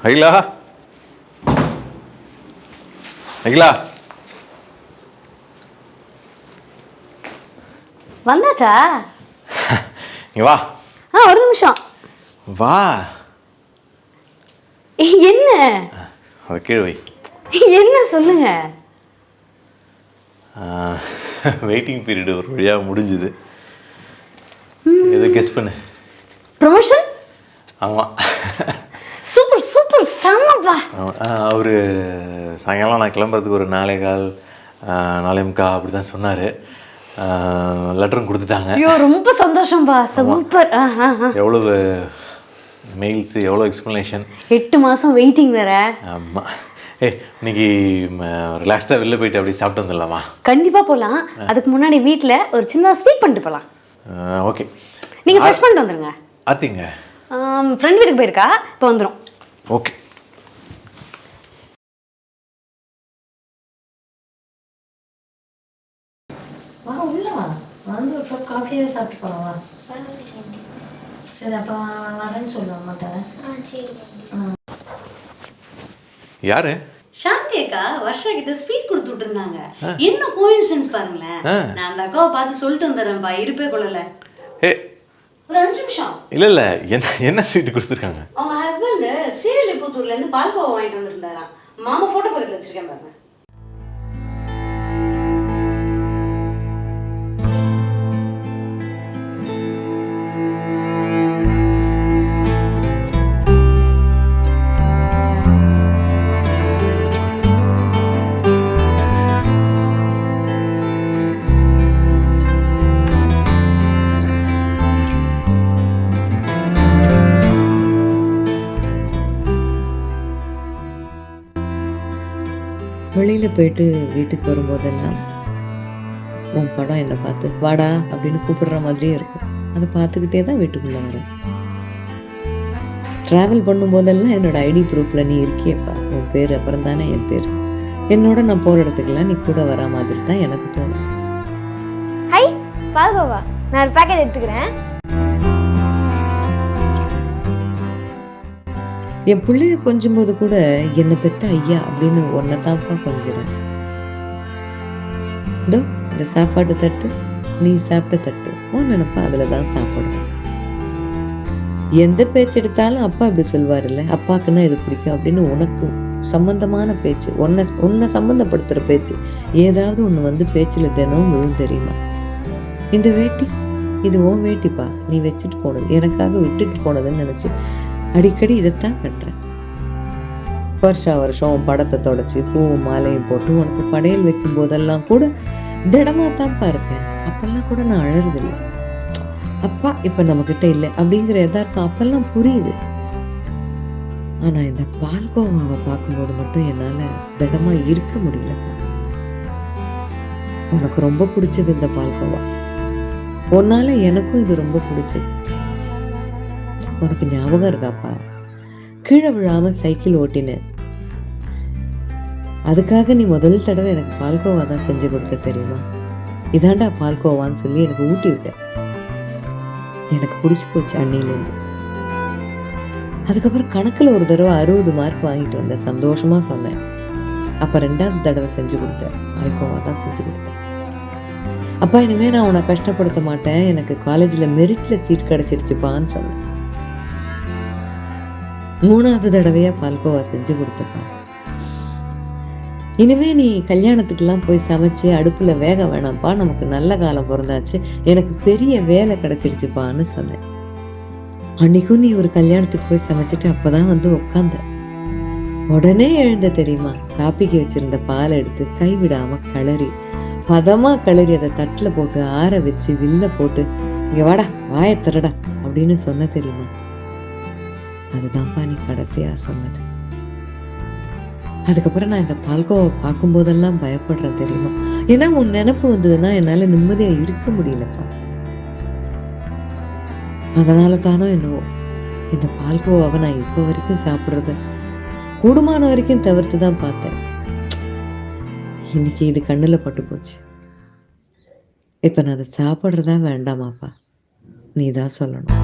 அகிலா, அகிலா வந்தாச்சா? இங்க வா. ஒரு நிமிஷம் வா. என்ன? கீழே வை. என்ன சொல்லுங்க. வெயிட்டிங் பீரியட் ஒரு வழியாக முடிஞ்சுது. எதை கெஸ் பண்ணு. ப்ரமோஷன்? ஆமாம். Super super செம்மப்பா. அவர் சாயங்காலம் நான் கிளம்புறதுக்கு ஒரு 4:15 4:45 அப்படி தான் சொன்னார். லெட்டரும் கொடுத்துட்டாங்க. ஐயோ ரொம்ப சந்தோஷம்பா. சூப்பர். எவ்வளவு மெயில்ஸு, எவ்வளோ எக்ஸ்ப்ளனேஷன். 8 மாதம் வெயிட்டிங் வேற. ஆமாம். இன்னைக்கு ரிலாக்ஸ்டாக வெளில போயிட்டு அப்படி சாப்பிட்டு வந்துடலாமா? கண்டிப்பாக போகலாம். அதுக்கு முன்னாடி வீட்டில் ஒரு சின்ன ஸ்வீட் பண்ணிட்டு போகலாம். ஓகே. நீங்கள் ஃப்ரெஷ் பண்ணிட்டு வந்துடுங்க. ஆத்திங்க ஃப்ரெண்ட் வீட்டுக்கு போயிருக்கா, இப்போ வந்துடும். ஓகே. உள்ள வந்து ஒரு கப் காஃபியே சாப்பிட்டு போகலாம். சரி, அப்போ வரேன்னு சொல்லுவேன் மாட்டேன். யாரு? சாந்தி அக்கா வர்ஷா கிட்ட ஸ்வீட் கொடுத்து விட்டுருந்தாங்க. என்ன கோயின்சிடன்ஸ் பாருங்களேன். நான் அந்த அக்காவை பார்த்து சொல்லிட்டு வந்துடுறேன்ப்பா, இருப்பே கொள்ளல. ஒரு 5 நிமிஷம். இல்லை என்ன ஸ்வீட் கொடுத்துருக்காங்க? அவங்க ஹஸ்பண்ட் ஸ்ரீவில்லிபுத்தூர்லேருந்து பால்கோவா வாங்கிட்டு வந்துருந்தாராம். மாமா ஃபோட்டோ பக்கத்தில் வச்சிருக்கேன் பாருங்க. வெளியில் போயிட்டு வீட்டுக்கு வரும்போதெல்லாம் உன் படம் என்னை பார்த்து வாடா அப்படின்னு கூப்பிடுற மாதிரியே இருக்கும். அதை பார்த்துக்கிட்டே தான் வீட்டுக்குள்ளே வரும். ட்ராவல் பண்ணும்போதெல்லாம் என்னோட ஐடி ப்ரூஃபில் நீ இருக்கியப்பா, உன் பேர் அப்புறம் தானே என் பேர். என்னோட நான் போகிற இடத்துக்குலாம் நீ கூட வர மாதிரி தான் எனக்கு தோணும். ஹை பால்கோவா, நான் ஒரு பேக்கெட் எடுத்துக்கிறேன். என் பிள்ளைய கொஞ்சம் போது கூட என்னை பெத்த ஐயா அப்படின்னு ஒன்றை தான்ப்பா கொஞ்சிறேன். இதோ இந்த சாப்பாடு தட்டு, நீ சாப்பிட்ட தட்டு, உன் நினைப்பா அதில் தான் சாப்பிடுவேன். எந்த பேச்சு எடுத்தாலும் அப்பா இப்படி சொல்வாருல்ல, அப்பாக்குன்னா இது பிடிக்கும் அப்படின்னு உனக்கு சம்பந்தமான பேச்சு, உன்னை சம்பந்தப்படுத்துகிற பேச்சு ஏதாவது ஒன்று வந்து பேச்சில் தினம் விழும் தெரியுமா? இந்த வேட்டி இது உன் வேட்டிப்பா, நீ வச்சுட்டு போனது, எனக்காக விட்டுட்டு போனதுன்னு நினச்சி அடிக்கடி இதைத்தான் கட்டுறேன். வருஷம் படத்தை தொடச்சி பூவும் மாலையும் போட்டு உனக்கு படையல் வைக்கும் போதெல்லாம் கூட திடமாத்தான்ப்பா இருக்கேன். அப்பெல்லாம் கூட நான் அழறதில்லை. அப்பா இப்ப நம்ம கிட்ட இல்லை அப்படிங்கிற யதார்த்தம் அப்பெல்லாம் புரியுது. ஆனா இந்த பால்கோவாவை பார்க்கும்போது மட்டும் என்னால திடமா இருக்க முடியலப்பா. உனக்கு ரொம்ப பிடிச்சது இந்த பால்கோவா, உன்னால எனக்கும் இது ரொம்ப பிடிச்சது. உனக்கு ஞாபகம் இருக்காப்பா, கீழே விழாம சைக்கிள் ஓட்டினேன். அதுக்காக நீ முதல் தடவை எனக்கு பால்கோவா தான் செஞ்சு கொடுத்த தெரியுமா? இதாண்டா பால்கோவான்னு சொல்லி எனக்கு ஊட்டி விட்ட. எனக்கு பிடிச்சு போச்சு அன்னிலேருந்து. அதுக்கப்புறம் கணக்குல ஒரு தடவை 60 மார்க் வாங்கிட்டு வந்தேன், சந்தோஷமா சொன்னேன். அப்ப 2வது தடவை செஞ்சு கொடுத்தேன், பால்கோவா தான் செஞ்சு கொடுத்தேன். அப்பா இனிமே நான் உன்னை கஷ்டப்படுத்த மாட்டேன், எனக்கு காலேஜ்ல மெரிட்ல சீட் கிடைச்சிடுச்சுப்பான்னு சொன்னேன். 3வது தடவையா பால்கோவா செஞ்சு கொடுத்தப்பா. இனிமே நீ கல்யாணத்துக்கெல்லாம் போய் சமைச்சு அடுப்புல வேக வேணாம்ப்பா, நமக்கு நல்ல காலம் பிறந்தாச்சு, எனக்கு பெரிய வேலை கிடைச்சிடுச்சுப்பான்னு சொன்னேன். அன்னைக்கும் நீ ஒரு கல்யாணத்துக்கு போய் சமைச்சிட்டு அப்பதான் வந்து உட்காந்த. உடனே எழுந்த தெரியுமா? காப்பிக்கு வச்சிருந்த பால் எடுத்து கைவிடாம கிளறி பதமா கிளறி அதை தட்டுல போட்டு ஆற வச்சு வில்ல போட்டு இங்க வாடா வாயை தரடா அப்படின்னு சொன்ன தெரியுமா? அதுதான்ப்பா நீ கடைசியா சொன்னது. அதுக்கப்புறம் நான் இந்த பால்கோவை பார்க்கும் போதெல்லாம் பயப்படுறேன் தெரியுமா? ஏன்னா உன் நினைப்பு வந்ததுன்னா என்னால நிம்மதியா இருக்க முடியலப்பா. அதனால தானோ என்னவோ இந்த பால்கோவாவை நான் இப்போ வரைக்கும் சாப்பிடுறது கூடுமான வரைக்கும் தவிர்த்து தான் பார்த்தேன். இன்னைக்கு இது கண்ணுல பட்டு போச்சு. இப்ப நான் அதை சாப்பிடுறதா வேண்டாமாப்பா? நீ தான் சொல்லணும்.